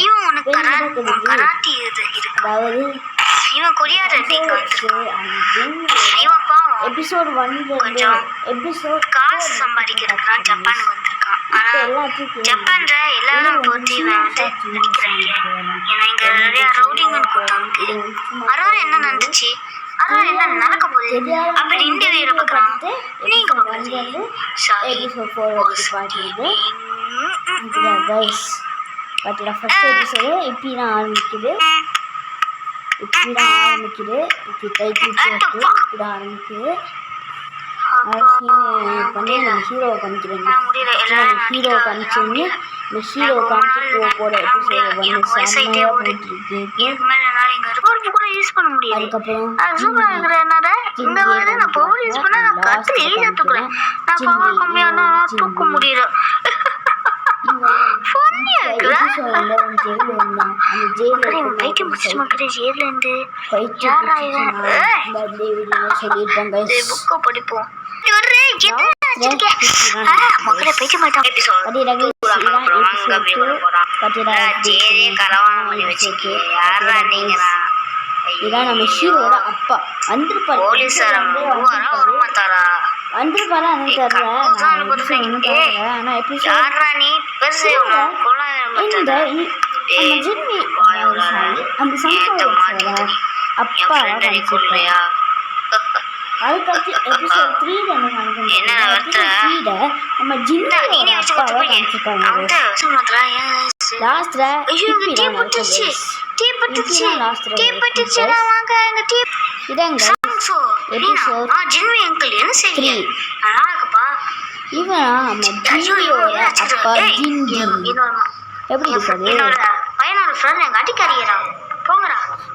இவன் உனக்கு கராட்டி இருக்கு, அதாவது இவன் கொரியார் இவன் பாவம் எபிசோட் 1 கொஞ்சம் எபிசோட் காசு சம்பாதிக்கிறதுக்கான் ஜப்பானுக்கு வந்திருக்கான். ஆனா ஜப்பான்ல எல்லாரும் போட்டு இவன் வந்து நினைக்கிறாங்க. ஏன்னா இங்க நிறைய ரவுடிங்கன்னு கூட்டாங்க. அதனால என்ன நடந்துச்சு, அதனால என்ன நடக்க போகுது அப்படி இந்த வீடியோ பார்க்குறான். நீங்க பார்க்குறது சாரி பார்த்தீங்களா ஃபர்ஸ்ட் எபிசோடு இப்படி தான் ஆரம்பிக்குது. இப்படி டைட்டில் போட்டு இப்படி தான் ஆரம்பிக்குது. பண்ணி நம்ம ஹீரோவை காமிக்கிறேன். ஹீரோவை காமிச்சோன்னு இந்த ஹீரோவை காமிச்சு போகிற எபிசோடு வந்து செம்மையாக போயிட்டுருக்கு. அதுக்கப்புறம் தூக்க முடியல. இதான் நம்ம ஹீரோட அப்பா வந்திருப்பாரு. வந்திருப்பாரா ஆனா அப்பா அதுக்கடுத்து எபிசோட் 3 நம்ம ஜின்னோட அப்பாவை காமிச்சிருக்காங்க. லாஸ்ட்ல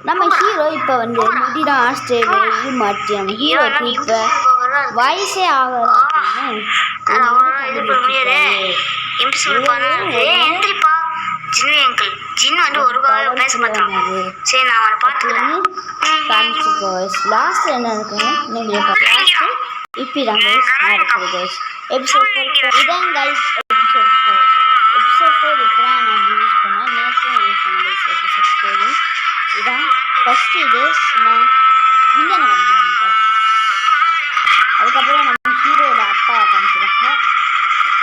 நம்ம ஹீரோ இப்ப வந்து முடிதான் ஆஸ்திரேலியா இது மாற்றி நம்ம ஹீரோக்கு இப்ப வயசே ஆகல. ஜின் வந்து ஒரு காலம் பேச மாட்டான். சரி நான் அவனை பார்த்துக்கிறேன். லாஸ்ட் என்ன இருக்குன்னு இப்படிதான் எபிசோட் 4 இதான் கைஸ். எபிசோட் 4 இப்பதான் நான் யூஸ் பண்ணேன். நேற்றும் யூஸ் பண்ணேன் எபிசோட் 4 இதான் ஃபர்ஸ்ட். இது வில்லனை காமிக்கிறாங்க. அதுக்கப்புறம் நம்ம ஹீரோட அப்பா காமிக்கிறாங்க.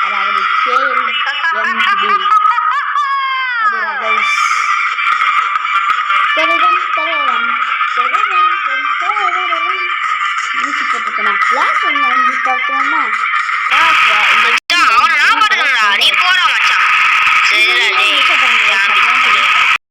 அதாவது KLMD மியூசிக் போட்டுருக்கேன். லாஸ்ட் என்ன பார்த்தோம்னா